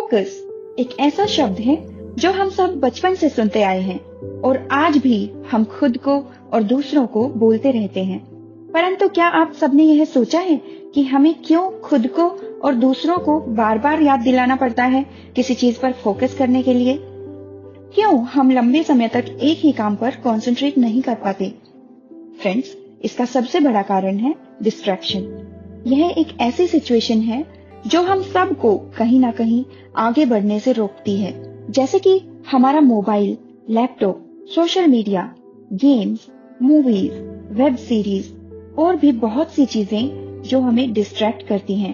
Focus एक ऐसा शब्द है जो हम सब बचपन से सुनते आए हैं और आज भी हम खुद को और दूसरों को बोलते रहते हैं। परंतु क्या आप सबने यह सोचा है कि हमें क्यों खुद को और दूसरों को बार बार याद दिलाना पड़ता है किसी चीज पर फोकस करने के लिए? क्यों हम लंबे समय तक एक ही काम पर कंसंट्रेट नहीं कर पाते? फ्रेंड्स, इसका सबसे बड़ा कारण है डिस्ट्रैक्शन। यह एक ऐसी सिचुएशन है जो हम सबको कहीं ना कहीं आगे बढ़ने से रोकती है, जैसे कि हमारा mobile, laptop, social media, games, movies, web series और भी बहुत सी चीजें जो हमें डिस्ट्रैक्ट करती हैं।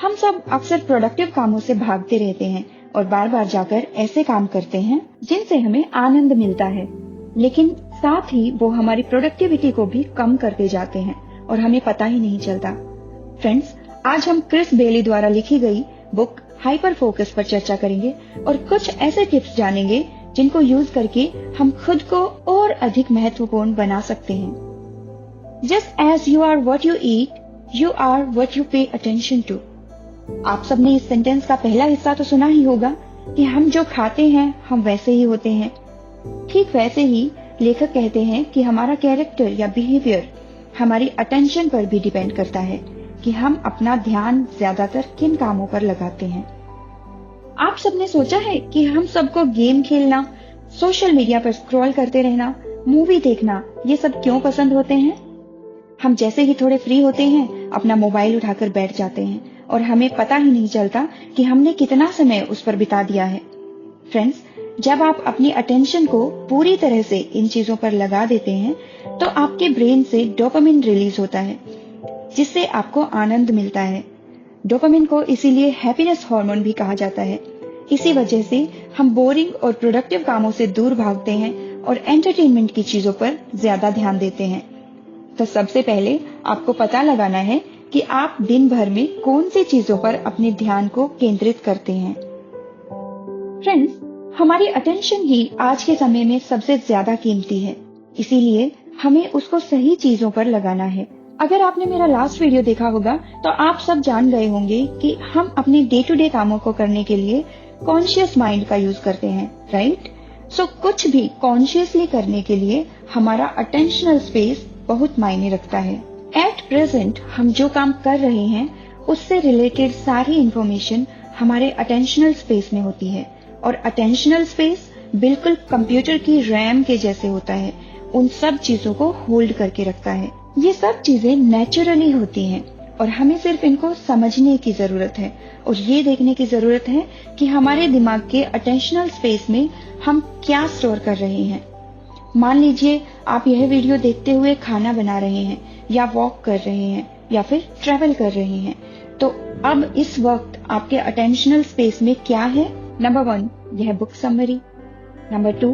हम सब अक्सर प्रोडक्टिव कामों से भागते रहते हैं और बार बार जाकर ऐसे काम करते हैं जिनसे हमें आनंद मिलता है, लेकिन साथ ही वो हमारी प्रोडक्टिविटी को भी कम करते जाते हैं और हमें पता ही नहीं चलता। फ्रेंड्स, आज हम क्रिस बेली द्वारा लिखी गई बुक हाइपर फोकस पर चर्चा करेंगे और कुछ ऐसे टिप्स जानेंगे जिनको यूज करके हम खुद को और अधिक महत्वपूर्ण बना सकते हैं। Just as you are what you eat, you are what you pay attention to. आप सबने इस सेंटेंस का पहला हिस्सा तो सुना ही होगा कि हम जो खाते हैं हम वैसे ही होते हैं। ठीक वैसे ही लेखक कहते हैं कि हमारा कैरेक्टर या बिहेवियर हमारी अटेंशन पर भी डिपेंड करता है कि हम अपना ध्यान ज्यादातर किन कामों पर लगाते हैं। आप सबने सोचा है कि हम सबको गेम खेलना, सोशल मीडिया पर स्क्रॉल करते रहना, मूवी देखना, ये सब क्यों पसंद होते हैं? हम जैसे ही थोड़े फ्री होते हैं अपना मोबाइल उठाकर बैठ जाते हैं और हमें पता ही नहीं चलता कि हमने कितना समय उस पर बिता दिया है। फ्रेंड्स, जब आप अपनी अटेंशन को पूरी तरह से इन चीजों पर लगा देते हैं तो आपके ब्रेन से डोपामिन रिलीज होता है, जिससे आपको आनंद मिलता है। डोपामिन को इसीलिए हैप्पीनेस हार्मोन भी कहा जाता है। इसी वजह से हम बोरिंग और प्रोडक्टिव कामों से दूर भागते हैं और एंटरटेनमेंट की चीजों पर ज्यादा ध्यान देते हैं। तो सबसे पहले आपको पता लगाना है कि आप दिन भर में कौन सी चीजों पर अपने ध्यान को केंद्रित करते हैं। फ्रेंड्स, हमारी अटेंशन ही आज के समय में सबसे ज्यादा कीमती है, इसीलिए हमें उसको सही चीजों पर लगाना है। अगर आपने मेरा लास्ट वीडियो देखा होगा तो आप सब जान गए होंगे कि हम अपने डे टू डे कामों को करने के लिए कॉन्शियस माइंड का यूज करते हैं, राइट? सो कुछ भी कॉन्शियसली करने के लिए हमारा अटेंशनल स्पेस बहुत मायने रखता है। एट प्रेजेंट हम जो काम कर रहे हैं उससे रिलेटेड सारी इंफॉर्मेशन हमारे अटेंशनल स्पेस में होती है और अटेंशनल स्पेस बिल्कुल कंप्यूटर की रैम के जैसे होता है, उन सब चीजों को होल्ड करके रखता है। ये सब चीजें नेचुरली होती हैं और हमें सिर्फ इनको समझने की जरूरत है और ये देखने की जरूरत है कि हमारे दिमाग के अटेंशनल स्पेस में हम क्या स्टोर कर रहे हैं। मान लीजिए आप यह वीडियो देखते हुए खाना बना रहे हैं या वॉक कर रहे हैं या फिर ट्रेवल कर रहे हैं, तो अब इस वक्त आपके अटेंशनल स्पेस में क्या है? नंबर 1, यह बुक समरी। नंबर 2,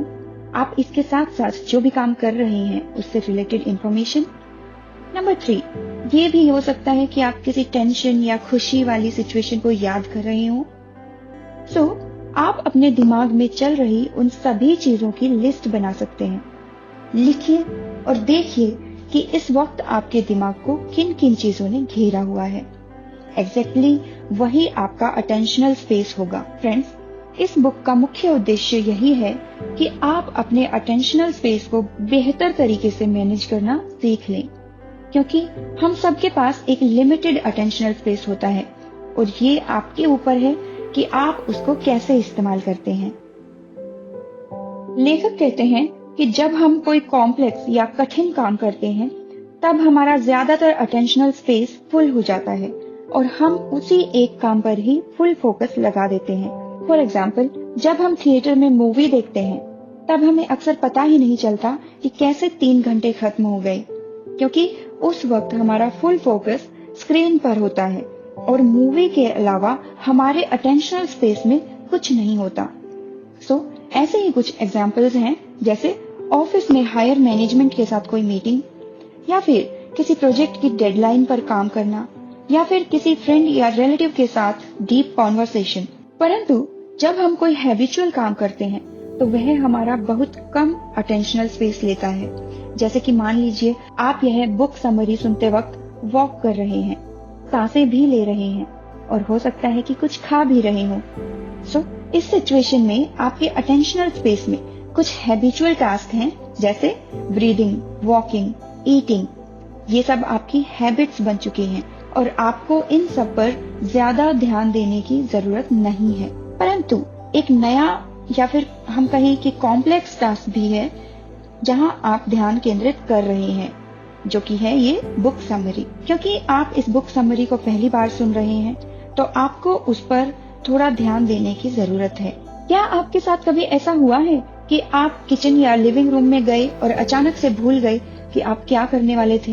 आप इसके साथ साथ जो भी काम कर रहे हैं उससे रिलेटेड इंफॉर्मेशन। नंबर 3, ये भी हो सकता है कि आप किसी टेंशन या खुशी वाली सिचुएशन को याद कर रहे हो। सो आप अपने दिमाग में चल रही उन सभी चीजों की लिस्ट बना सकते हैं। लिखिए और देखिए कि इस वक्त आपके दिमाग को किन किन चीजों ने घेरा हुआ है। एग्जैक्टली वही आपका अटेंशनल स्पेस होगा। फ्रेंड्स, इस बुक का मुख्य उद्देश्य यही है कि आप अपने अटेंशनल स्पेस को बेहतर तरीके से मैनेज करना सीख लें, क्योंकि हम सबके पास एक लिमिटेड अटेंशनल स्पेस होता है और ये आपके ऊपर है कि आप उसको कैसे इस्तेमाल करते हैं। लेखक कहते हैं कि जब हम कोई कॉम्प्लेक्स या कठिन काम करते हैं तब हमारा ज्यादातर अटेंशनल स्पेस फुल हो जाता है और हम उसी एक काम पर ही फुल फोकस लगा देते हैं। फॉर एग्जाम्पल, जब हम थिएटर में मूवी देखते हैं तब हमें अक्सर पता ही नहीं चलता कि कैसे 3 घंटे खत्म हो गए, क्योंकि उस वक्त हमारा फुल फोकस स्क्रीन पर होता है और मूवी के अलावा हमारे अटेंशनल स्पेस में कुछ नहीं होता। सो ऐसे ही कुछ एग्जाम्पल्स हैं, जैसे ऑफिस में हायर मैनेजमेंट के साथ कोई मीटिंग, या फिर किसी प्रोजेक्ट की डेडलाइन पर काम करना, या फिर किसी फ्रेंड या रिलेटिव के साथ डीप कॉन्वर्सेशन। परंतु जब हम कोई हैबिचुअल काम करते हैं तो वह हमारा बहुत कम अटेंशनल स्पेस लेता है। जैसे कि मान लीजिए आप यह बुक समरी सुनते वक्त वॉक कर रहे हैं, सांसें भी ले रहे हैं और हो सकता है कि कुछ खा भी रहे हो। इस सिचुएशन में आपके अटेंशनल स्पेस में कुछ हैबिचुअल टास्क हैं, जैसे ब्रीदिंग, वॉकिंग, ईटिंग। ये सब आपकी हैबिट्स बन चुकी हैं और आपको इन सब पर ज्यादा ध्यान देने की जरूरत नहीं है। परंतु एक नया या फिर हम कहें कि कॉम्प्लेक्स टास्क भी है जहां आप ध्यान केंद्रित कर रहे हैं, जो कि है ये बुक समरी। क्योंकि आप इस बुक समरी को पहली बार सुन रहे हैं तो आपको उस पर थोड़ा ध्यान देने की जरूरत है। क्या आपके साथ कभी ऐसा हुआ है कि आप किचन या लिविंग रूम में गए और अचानक से भूल गए कि आप क्या करने वाले थे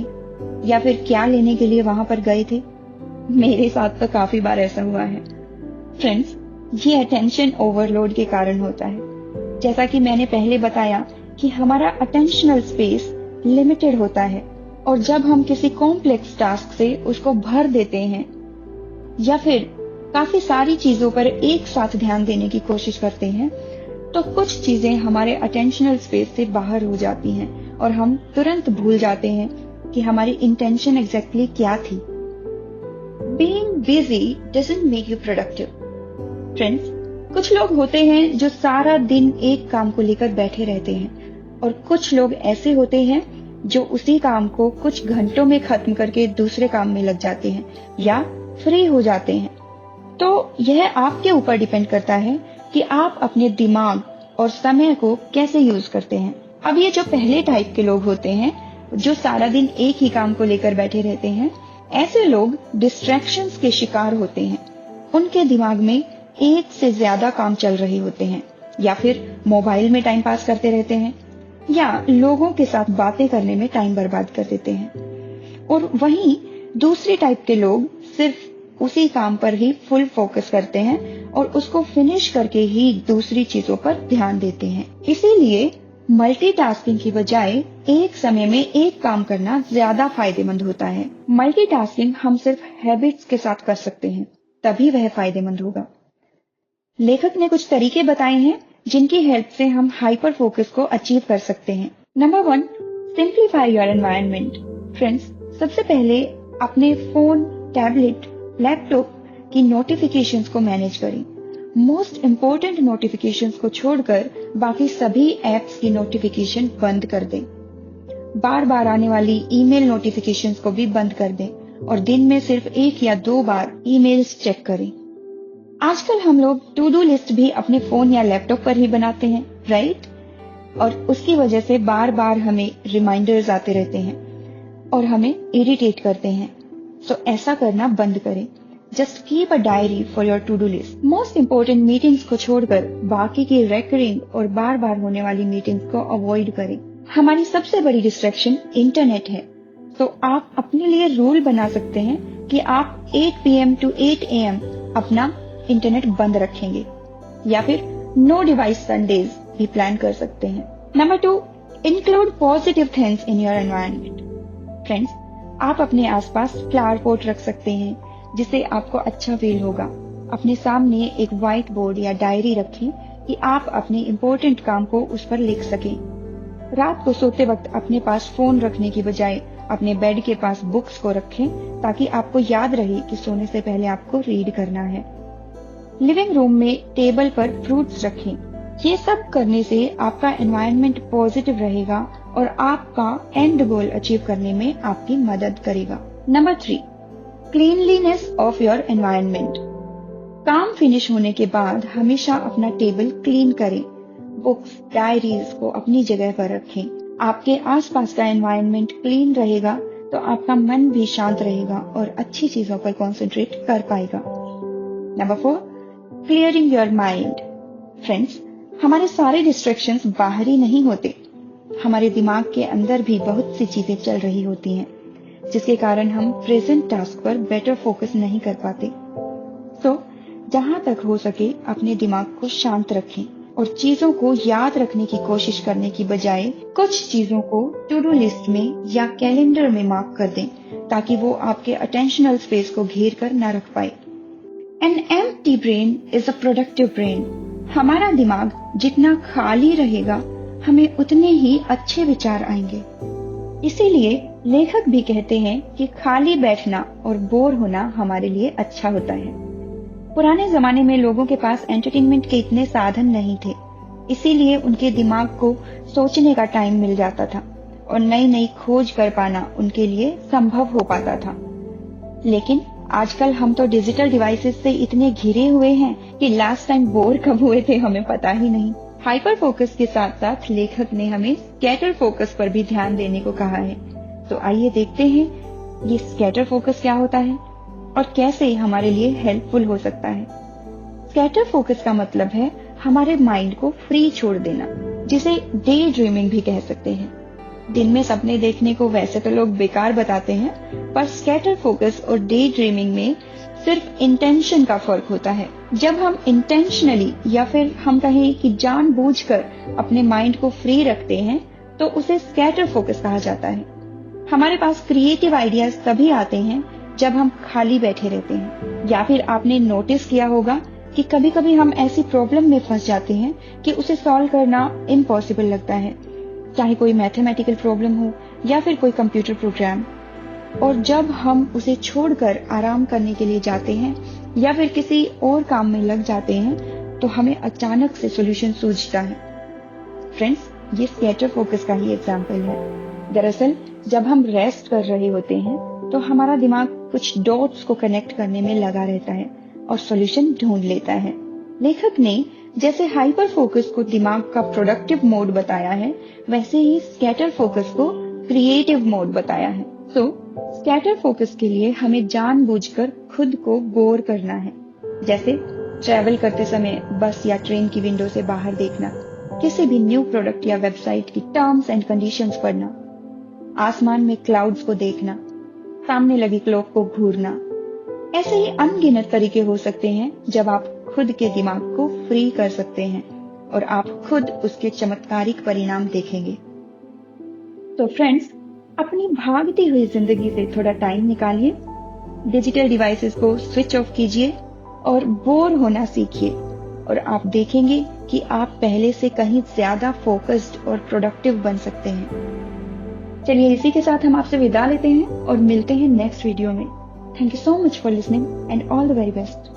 या फिर क्या लेने के लिए वहां पर गए थे? मेरे साथ तो काफी बार ऐसा हुआ है। फ्रेंड्स, ये अटेंशन ओवरलोड के कारण होता है। जैसा कि मैंने पहले बताया कि हमारा अटेंशनल स्पेस लिमिटेड होता है और जब हम किसी कॉम्प्लेक्स टास्क से उसको भर देते हैं या फिर काफी सारी चीजों पर एक साथ ध्यान देने की कोशिश करते हैं तो कुछ चीजें हमारे अटेंशनल स्पेस से बाहर हो जाती हैं और हम तुरंत भूल जाते हैं कि हमारी इंटेंशन एग्जैक्टली क्या थी। Being busy doesn't make you productive. Friends, कुछ लोग होते हैं जो सारा दिन एक काम को लेकर बैठे रहते हैं और कुछ लोग ऐसे होते हैं जो उसी काम को कुछ घंटों में खत्म करके दूसरे काम में लग जाते हैं या फ्री हो जाते हैं। तो यह आपके ऊपर डिपेंड करता है कि आप अपने दिमाग और समय को कैसे यूज करते हैं। अब ये जो पहले टाइप के लोग होते हैं जो सारा दिन एक ही काम को लेकर बैठे रहते हैं, ऐसे लोग डिस्ट्रैक्शंस के शिकार होते हैं। उनके दिमाग में एक से ज्यादा काम चल रहे होते हैं या फिर मोबाइल में टाइम पास करते रहते हैं या लोगों के साथ बातें करने में टाइम बर्बाद कर देते हैं। और वहीं दूसरी टाइप के लोग सिर्फ उसी काम पर ही फुल फोकस करते हैं और उसको फिनिश करके ही दूसरी चीजों पर ध्यान देते हैं। इसीलिए मल्टीटास्किंग की बजाय एक समय में एक काम करना ज्यादा फायदेमंद होता है। मल्टीटास्किंग हम सिर्फ हैबिट्स के साथ कर सकते हैं, तभी वह फायदेमंद होगा। लेखक ने कुछ तरीके बताए हैं जिनकी हेल्प से हम हाइपर फोकस को अचीव कर सकते हैं। Number 1, simplify your environment. Friends, सबसे पहले अपने फोन, टैबलेट, लैपटॉप की नोटिफिकेशंस को मैनेज करें। मोस्ट इम्पोर्टेंट नोटिफिकेशंस को छोड़कर बाकी सभी एप्स की नोटिफिकेशन बंद कर दें। बार बार आने वाली ईमेल नोटिफिकेशंस को भी बंद कर दें और दिन में सिर्फ 1 या 2 बार ईमेल्स चेक करें। आजकल हम लोग टू डू लिस्ट भी अपने फोन या लैपटॉप पर ही बनाते हैं, राइट? और उसकी वजह से बार बार हमें रिमाइंडर्स आते रहते हैं और हमें इरिटेट करते हैं। सो ऐसा करना बंद करें। Just keep a diary for your to do list. Most important meetings को छोड़कर बाकी की रेकरिंग और बार बार होने वाली मीटिंग्स को अवॉइड करें। हमारी सबसे बड़ी डिस्ट्रैक्शन इंटरनेट है, तो आप अपने लिए रूल बना सकते हैं कि आप 8 PM to 8 AM अपना इंटरनेट बंद रखेंगे या फिर नो डिवाइस संडेज भी प्लान कर सकते हैं। Number 2, include positive things in your environment. Friends, आप अपने आसपास फ्लावर पॉट रख सकते हैं जिससे आपको अच्छा फील होगा। अपने सामने एक व्हाइट बोर्ड या डायरी रखें कि आप अपने इम्पोर्टेंट काम को उस पर लिख सकें। रात को सोते वक्त अपने पास फोन रखने की बजाय अपने बेड के पास बुक्स को रखें ताकि आपको याद रहे कि सोने से पहले आपको रीड करना है। लिविंग रूम में टेबल पर फ्रूट्स रखें। ये सब करने से आपका एनवायरनमेंट पॉजिटिव रहेगा और आपका एंड गोल अचीव करने में आपकी मदद करेगा। Number 3, cleanliness of your environment. काम फिनिश होने के बाद हमेशा अपना टेबल क्लीन करें। बुक्स, डायरीज को अपनी जगह पर रखें। आपके आसपास का एनवायरनमेंट क्लीन रहेगा तो आपका मन भी शांत रहेगा और अच्छी चीजों पर कंसंट्रेट कर पाएगा। Number 4, clearing your mind. Friends, हमारे सारे डिस्ट्रैक्शंस बाहरी नहीं होते, हमारे दिमाग के अंदर भी बहुत सी चीजें चल रही होती हैं जिसके कारण हम प्रेजेंट टास्क पर बेटर फोकस नहीं कर पाते। सो जहां तक हो सके अपने दिमाग को शांत रखें और चीजों को याद रखने की कोशिश करने की बजाय कुछ चीजों को टू डू लिस्ट में या कैलेंडर में मार्क कर दें ताकि वो आपके अटेंशनल स्पेस को घेर कर न रख पाए। An empty brain is a productive brain. हमारा दिमाग जितना खाली रहेगा हमें उतने ही अच्छे विचार आएंगे। इसीलिए लेखक भी कहते हैं कि खाली बैठना और बोर होना हमारे लिए अच्छा होता है। पुराने जमाने में लोगों के पास एंटरटेनमेंट के इतने साधन नहीं थे, इसीलिए उनके दिमाग को सोचने का टाइम मिल जाता था और नई नई खोज कर पाना उनके लिए संभव हो पाता था। लेकिन आजकल हम तो डिजिटल डिवाइसेस से इतने घिरे हुए हैं कि लास्ट टाइम बोर कब हुए थे हमें पता ही नहीं। हाइपर फोकस के साथ साथ लेखक ने हमें स्कैटर फोकस पर भी ध्यान देने को कहा है। तो आइए देखते हैं ये स्कैटर फोकस क्या होता है और कैसे हमारे लिए हेल्पफुल हो सकता है। स्कैटर फोकस का मतलब है हमारे माइंड को फ्री छोड़ देना, जिसे डे ड्रीमिंग भी कह सकते हैं। दिन में सपने देखने को वैसे तो लोग बेकार बताते हैं, पर स्कैटर फोकस और डे ड्रीमिंग में सिर्फ इंटेंशन का फर्क होता है। जब हम इंटेंशनली या फिर हम कहें कि जानबूझकर अपने माइंड को फ्री रखते हैं तो उसे स्कैटर फोकस कहा जाता है। हमारे पास क्रिएटिव आइडियाज तभी आते हैं जब हम खाली बैठे रहते हैं। या फिर आपने नोटिस किया होगा कि कभी कभी हम ऐसी प्रॉब्लम में फंस जाते हैं कि उसे सॉल्व करना इम्पॉसिबल लगता है, चाहे कोई मैथमेटिकल प्रॉब्लम हो या फिर कोई कंप्यूटर प्रोग्राम। और जब हम उसे छोड़कर आराम करने के लिए जाते हैं या फिर किसी और काम में लग जाते हैं तो हमें अचानक से सॉल्यूशन सूझता है। फ्रेंड्स, ये स्कैटर फोकस का ही एग्जाम्पल है। दरअसल जब हम रेस्ट कर रहे होते हैं तो हमारा दिमाग कुछ डॉट्स को कनेक्ट करने में लगा रहता है और सॉल्यूशन ढूंढ लेता है। लेखक ने जैसे हाइपर फोकस को दिमाग का प्रोडक्टिव मोड बताया है, वैसे ही स्कैटर फोकस को क्रिएटिव मोड बताया है। स्कैटर फोकस के लिए हमें जानबूझकर खुद को बोर करना है, जैसे ट्रैवल करते समय बस या ट्रेन की विंडो से बाहर देखना, किसी भी न्यू प्रोडक्ट या वेबसाइट की टर्म्स एंड कंडीशंस पढ़ना, आसमान में क्लाउड्स को देखना, सामने लगी क्लॉक को घूरना। ऐसे ही अनगिनत तरीके हो सकते हैं जब आप खुद के दिमाग को फ्री कर सकते हैं और आप खुद उसके चमत्कारिक परिणाम देखेंगे। तो फ्रेंड्स, अपनी भागती हुई जिंदगी से थोड़ा टाइम निकालिए, डिजिटल डिवाइसेस को स्विच ऑफ कीजिए और बोर होना सीखिए और आप देखेंगे कि आप पहले से कहीं ज्यादा फोकस्ड और प्रोडक्टिव बन सकते हैं। चलिए इसी के साथ हम आपसे विदा लेते हैं और मिलते हैं नेक्स्ट वीडियो में। Thank you so much for listening and all the very best.